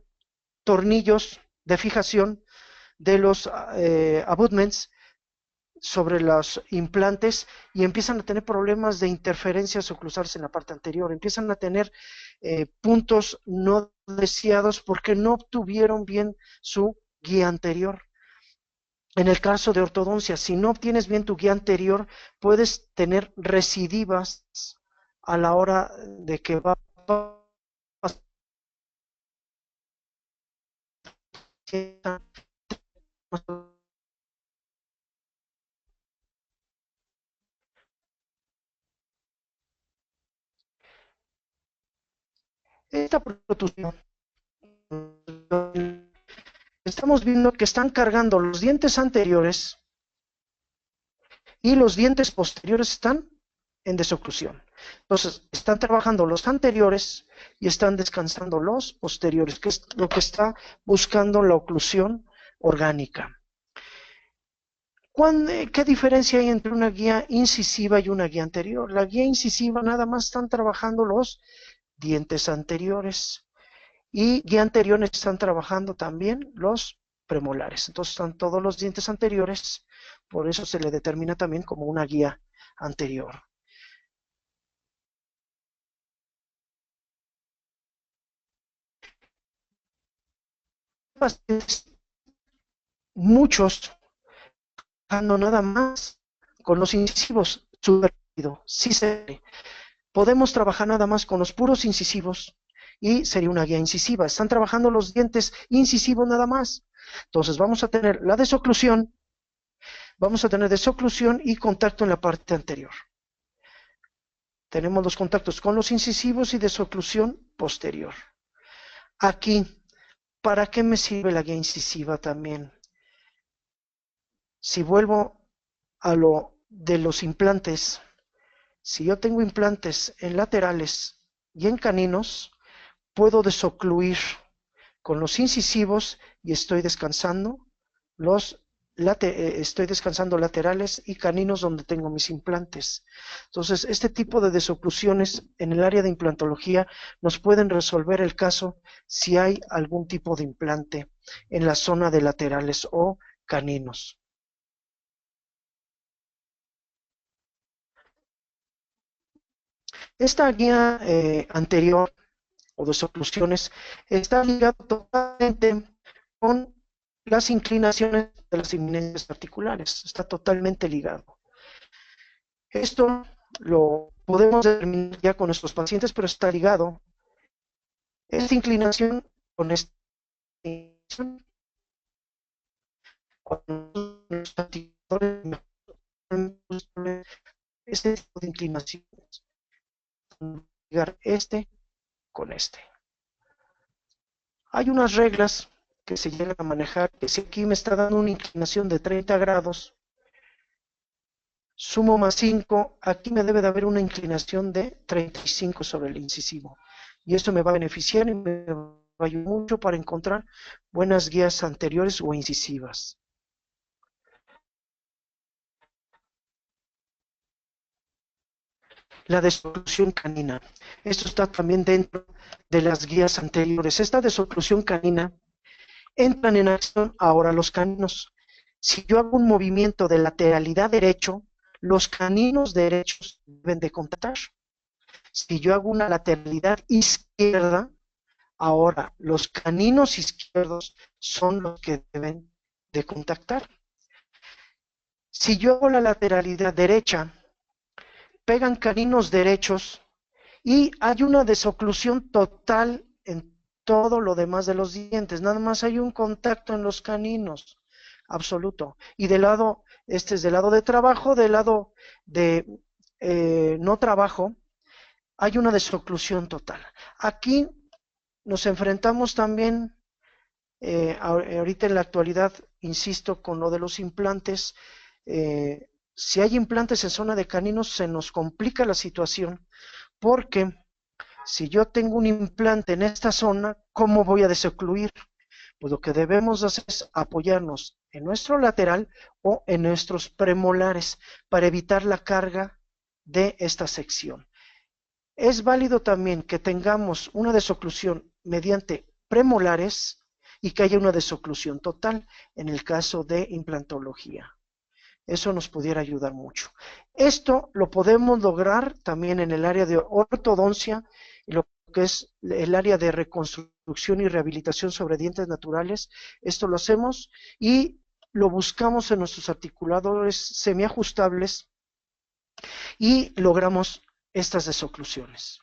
tornillos de fijación de los abutments sobre los implantes y empiezan a tener problemas de interferencias oclusales en la parte anterior, empiezan a tener puntos no deseados porque no obtuvieron bien su guía anterior. En el caso de ortodoncia, si no obtienes bien tu guía anterior, puedes tener recidivas a la hora de que va a pasar. Esta protusión, estamos viendo que están cargando los dientes anteriores y los dientes posteriores están en desoclusión. Entonces, están trabajando los anteriores y están descansando los posteriores, que es lo que está buscando la oclusión orgánica. ¿Qué diferencia hay entre una guía incisiva y una guía anterior? La guía incisiva nada más están trabajando los dientes anteriores y guía anterior están trabajando también los premolares. Entonces están todos los dientes anteriores, por eso se le determina también como una guía anterior. Muchos trabajando nada más con los incisivos, súper rápido, sí se podemos trabajar nada más con los puros incisivos y sería una guía incisiva. Están trabajando los dientes incisivos nada más. Entonces vamos a tener la desoclusión, vamos a tener desoclusión y contacto en la parte anterior. Tenemos los contactos con los incisivos y desoclusión posterior. Aquí, ¿para qué me sirve la guía incisiva también? Si vuelvo a lo de los implantes, si yo tengo implantes en laterales y en caninos, puedo desocluir con los incisivos y estoy descansando laterales y caninos donde tengo mis implantes. Entonces, este tipo de desoclusiones en el área de implantología nos pueden resolver el caso si hay algún tipo de implante en la zona de laterales o caninos. Esta guía anterior o desoclusiones está ligada totalmente con las inclinaciones de las eminencias articulares, está totalmente ligado. Esto lo podemos determinar ya con nuestros pacientes, pero está ligado esta inclinación con esta inclinación. Cuando los articuladores este tipo de inclinaciones, ligar este con este. Hay unas reglas que se llegan a manejar, que si aquí me está dando una inclinación de 30 grados, sumo más 5, aquí me debe de haber una inclinación de 35 sobre el incisivo. y esto me va a beneficiar y me va a ayudar mucho para encontrar buenas guías anteriores o incisivas. La desoclusión canina. Esto está también dentro de las guías anteriores. Esta desoclusión canina entran en acción ahora los caninos. Si yo hago un movimiento de lateralidad derecho, los caninos derechos deben de contactar. Si yo hago una lateralidad izquierda, ahora los caninos izquierdos son los que deben de contactar. Si yo hago la lateralidad derecha, pegan caninos derechos y hay una desoclusión total en todo lo demás de los dientes. Nada más hay un contacto en los caninos, absoluto. Y del lado, este es del lado de trabajo, del lado de no trabajo, hay una desoclusión total. Aquí nos enfrentamos también, ahorita en la actualidad, insisto, con lo de los implantes. Si hay implantes en zona de caninos, se nos complica la situación, porque si yo tengo un implante en esta zona, ¿cómo voy a desocluir? Pues lo que debemos hacer es apoyarnos en nuestro lateral o en nuestros premolares para evitar la carga de esta sección. Es válido también que tengamos una desoclusión mediante premolares y que haya una desoclusión total en el caso de implantología. Eso nos pudiera ayudar mucho. Esto lo podemos lograr también en el área de ortodoncia, y lo que es el área de reconstrucción y rehabilitación sobre dientes naturales. Esto lo hacemos y lo buscamos en nuestros articuladores semiajustables y logramos estas desoclusiones.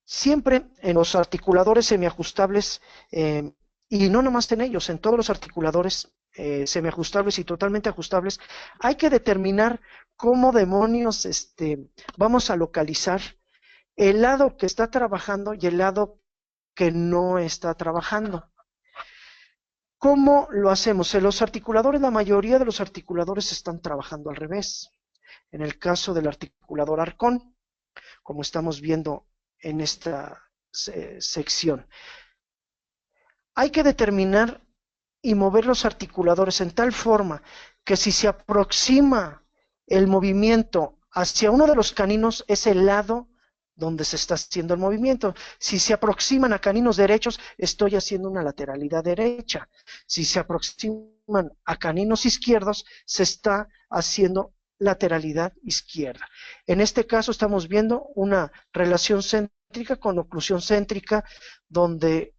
Siempre en los articuladores semiajustables, y no nomás en ellos, en todos los articuladores semiajustables y totalmente ajustables, hay que determinar cómo demonios vamos a localizar el lado que está trabajando y el lado que no está trabajando. ¿Cómo lo hacemos? En los articuladores, la mayoría de los articuladores están trabajando al revés. En el caso del articulador arcón, como estamos viendo en esta sección, hay que determinar y mover los articuladores en tal forma que si se aproxima el movimiento hacia uno de los caninos, es el lado donde se está haciendo el movimiento. Si se aproximan a caninos derechos, estoy haciendo una lateralidad derecha. Si se aproximan a caninos izquierdos, se está haciendo lateralidad izquierda. En este caso estamos viendo una relación céntrica con oclusión céntrica, donde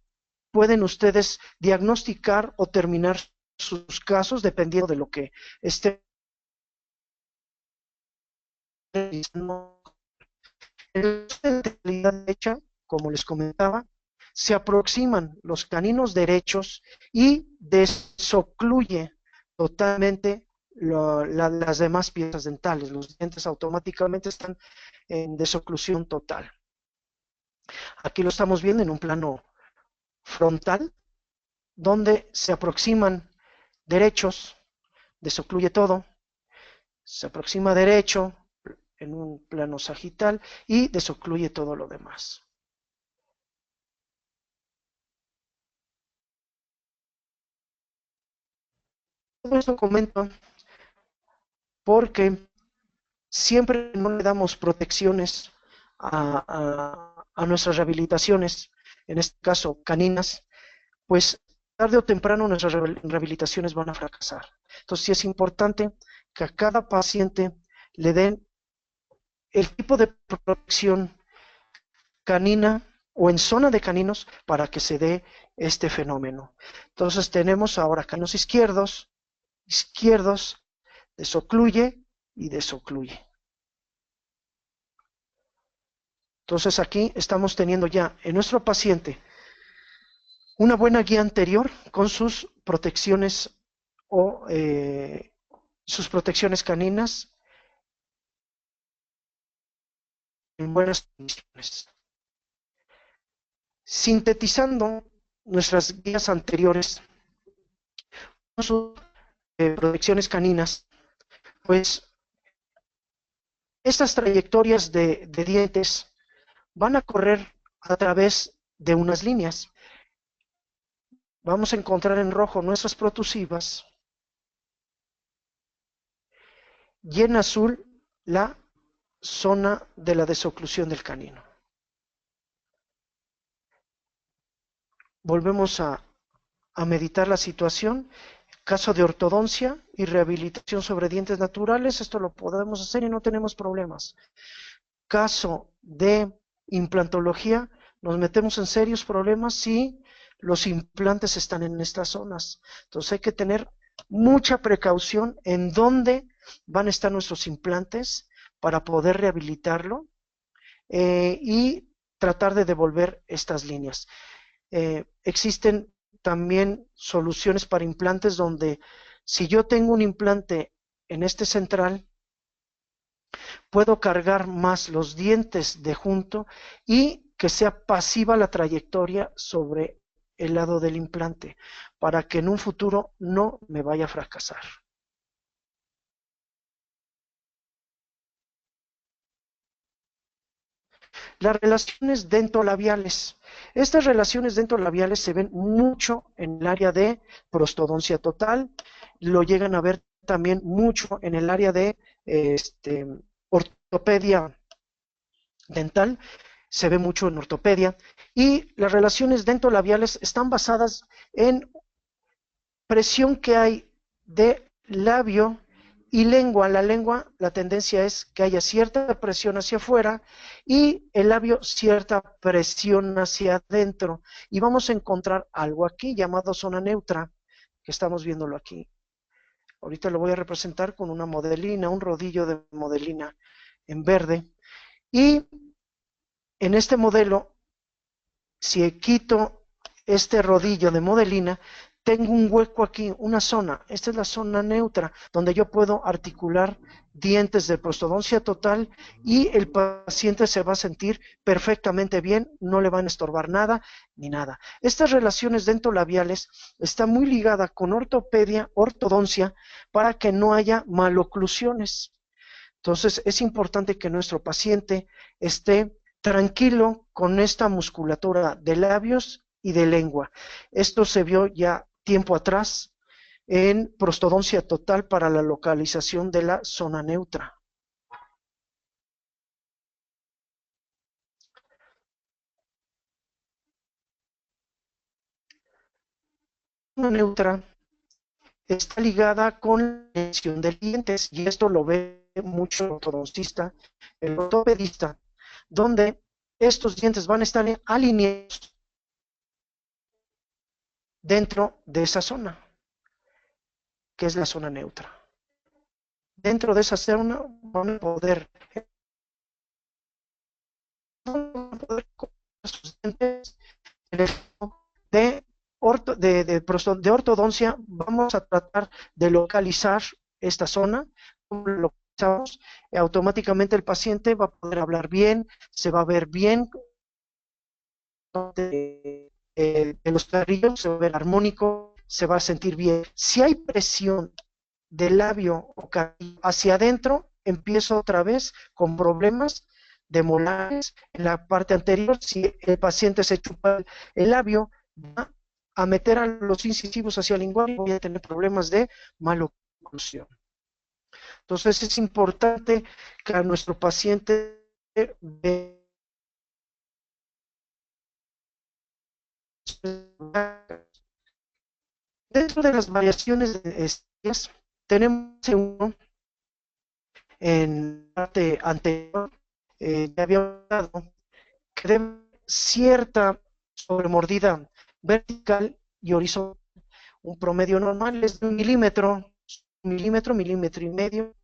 pueden ustedes diagnosticar o terminar sus casos dependiendo de lo que esté realizando. En la lateralidad derecha, como les comentaba, se aproximan los caninos derechos y desocluye totalmente las demás piezas dentales. Los dientes automáticamente están en desoclusión total. Aquí lo estamos viendo en un plano frontal, donde se aproximan derechos, desocluye todo, se aproxima derecho en un plano sagital y desocluye todo lo demás. Todo esto comento porque siempre no le damos protecciones a nuestras rehabilitaciones, en este caso caninas, pues tarde o temprano nuestras rehabilitaciones van a fracasar. Entonces sí es importante que a cada paciente le den el tipo de protección canina o en zona de caninos para que se dé este fenómeno. Entonces tenemos ahora caninos izquierdos, desocluye y desocluye. Entonces aquí estamos teniendo ya en nuestro paciente una buena guía anterior con sus protecciones o sus protecciones caninas en buenas condiciones. Sintetizando nuestras guías anteriores con sus protecciones caninas, pues Estas trayectorias de dientes van a correr a través de unas líneas. Vamos a encontrar en rojo nuestras protusivas y en azul la zona de la desoclusión del canino. Volvemos a meditar la situación. Caso de ortodoncia y rehabilitación sobre dientes naturales, esto lo podemos hacer y no tenemos problemas. Caso de implantología, nos metemos en serios problemas si los implantes están en estas zonas. Entonces hay que tener mucha precaución en dónde van a estar nuestros implantes para poder rehabilitarlo y tratar de devolver estas líneas. Existen también soluciones para implantes donde si yo tengo un implante en este central, puedo cargar más los dientes de junto y que sea pasiva la trayectoria sobre el lado del implante para que en un futuro no me vaya a fracasar. Las relaciones dentolabiales. Estas relaciones dentolabiales se ven mucho en el área de prostodoncia total, lo llegan a ver también mucho en el área de ortopedia dental, se ve mucho en ortopedia, y las relaciones dentolabiales están basadas en presión que hay de labio y lengua. La lengua, la tendencia es que haya cierta presión hacia afuera y el labio cierta presión hacia adentro. Y vamos a encontrar algo aquí llamado zona neutra, que estamos viéndolo aquí. Ahorita lo voy a representar con una modelina, un rodillo de modelina en verde. Y en este modelo, si quito este rodillo de modelina, tengo un hueco aquí, una zona. Esta es la zona neutra, donde yo puedo articular dientes de prostodoncia total y el paciente se va a sentir perfectamente bien, no le van a estorbar nada ni nada. Estas relaciones dentolabiales están muy ligadas con ortopedia, ortodoncia, para que no haya maloclusiones. Entonces, es importante que nuestro paciente esté tranquilo con esta musculatura de labios y de lengua. Esto se vio ya tiempo atrás en prostodoncia total para la localización de la zona neutra. La zona neutra está ligada con la lesión de dientes y esto lo ve mucho el ortodoncista, el ortopedista, donde estos dientes van a estar alineados dentro de esa zona, que es la zona neutra. Dentro de esa zona van a poder sus dientes de ortodoncia. Vamos a tratar de localizar esta zona. Como lo localizamos, automáticamente el paciente va a poder hablar bien, se va a ver bien de los carrillos, se va a ver armónico, se va a sentir bien. Si hay presión del labio o carrillo hacia adentro, empiezo otra vez con problemas de molares en la parte anterior. Si el paciente se chupa el labio, va a meter a los incisivos hacia el lingual, voy a tener problemas de maloclusión. Entonces es importante que a nuestro paciente vea dentro de las variaciones de estrías, tenemos uno en la parte anterior, ya había hablado, que debe cierta sobremordida vertical y horizontal. Un promedio normal es de 1 milímetro, milímetro y medio,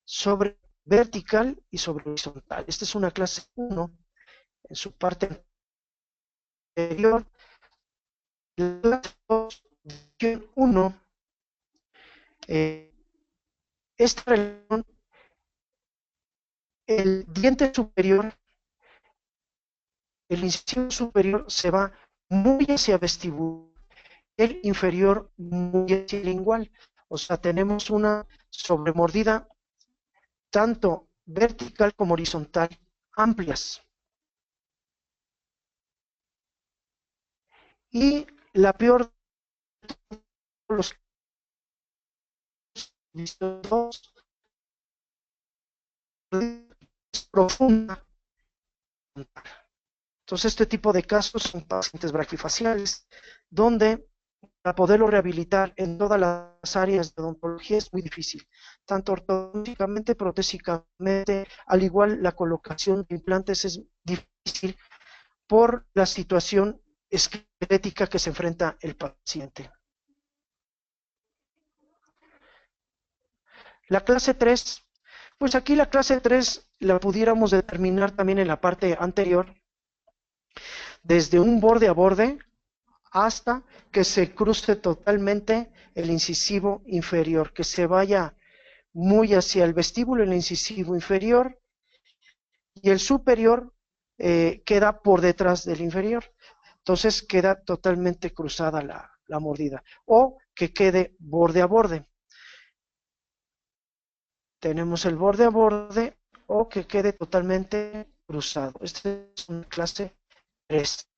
sobre vertical y sobre horizontal. Esta es una clase 1 en su parte anterior. La clase 1, esta relación, el diente superior, el incisivo superior se va muy hacia vestibular, el inferior muy hacia lingual. O sea, tenemos una sobremordida tanto vertical como horizontal amplias. Y la peor de los dos es profunda. Entonces, este tipo de casos son pacientes braquifaciales, donde para poderlo rehabilitar en todas las áreas de odontología es muy difícil, tanto ortodónticamente, protésicamente, al igual la colocación de implantes es difícil por la situación esquelética que se enfrenta el paciente. La clase 3, pues aquí la clase 3 la pudiéramos determinar también en la parte anterior, desde un borde a borde hasta que se cruce totalmente el incisivo inferior, que se vaya muy hacia el vestíbulo, el incisivo inferior, y el superior queda por detrás del inferior. Entonces queda totalmente cruzada la mordida, o que quede borde a borde. Tenemos el borde a borde o que quede totalmente cruzado. Esta es una clase 3.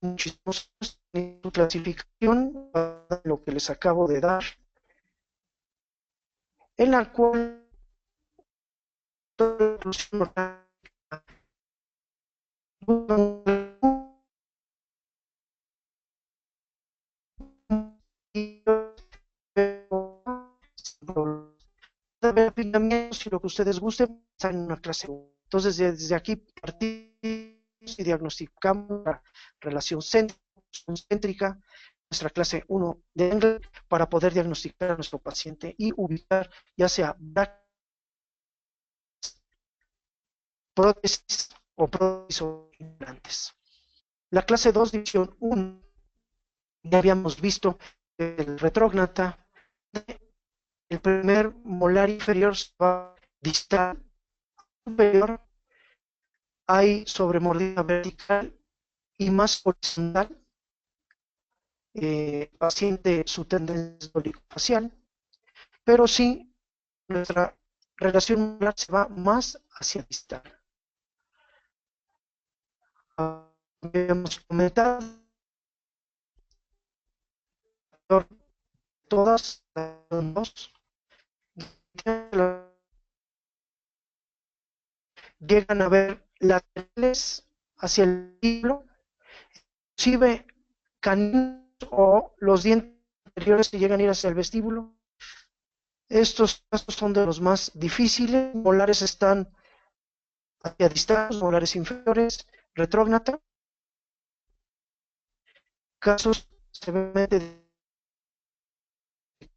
Muchísimos en su clasificación, lo que les acabo de dar, en la cual toda la oclusión orgánica si lo que ustedes gusten, están en una clase 1. Entonces, desde aquí partimos y diagnosticamos la relación céntrica, nuestra clase 1 de Engel, para poder diagnosticar a nuestro paciente y ubicar ya sea prótesis o prótesis o implantes. La clase 2, división 1, ya habíamos visto el retrógnata, el primer molar inferior va distal superior, hay sobremordida vertical y más horizontal, paciente su tendencia facial, pero sí nuestra relación molar se va más hacia distal. Habíamos comentado todas las dos llegan a ver laterales hacia el hilo, inclusive caninos o los dientes anteriores que llegan a ir hacia el vestíbulo. Estos casos son de los más difíciles. Molares están hacia distales, molares inferiores, retrógnata. Casos severamente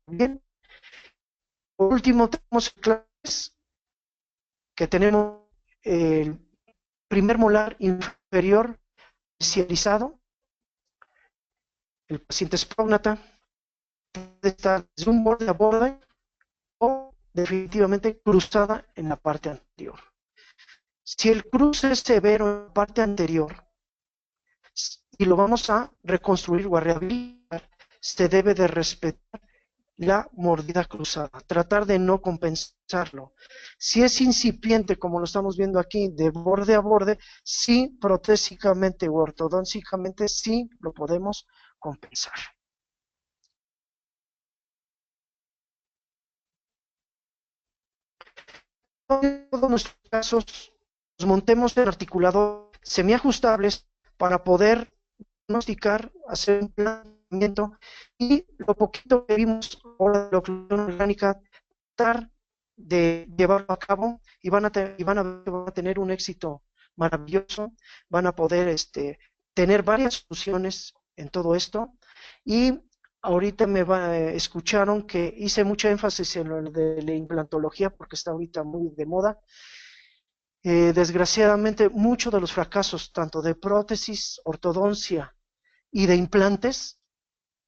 bien. Por último, tenemos clases que tenemos el primer molar inferior especializado. El paciente es prógnata, está desde un borde a borde o definitivamente cruzada en la parte anterior. Si el cruce es severo en la parte anterior y lo vamos a reconstruir o a rehabilitar, se debe de respetar la mordida cruzada, tratar de no compensarlo. Si es incipiente, como lo estamos viendo aquí, de borde a borde, sí, protésicamente o ortodóncicamente, sí lo podemos compensar. En todos nuestros casos, nos montemos en articulador semiajustables para poder diagnosticar, hacer un planteamiento y lo poquito que vimos ahora de la oclusión orgánica, tratar de llevarlo a cabo y van a tener un éxito maravilloso, van a poder tener varias soluciones en todo esto y ahorita escucharon que hice mucho énfasis en lo de la implantología porque está ahorita muy de moda. Desgraciadamente, muchos de los fracasos, tanto de prótesis, ortodoncia y de implantes,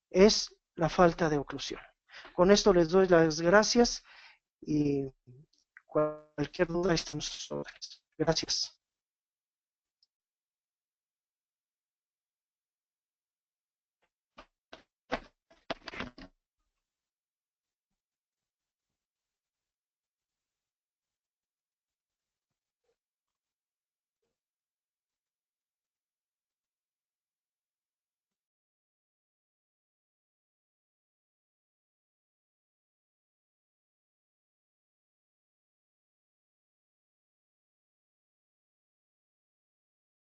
es la falta de oclusión. Con esto les doy las gracias y cualquier duda estamos a sus órdenes. Gracias.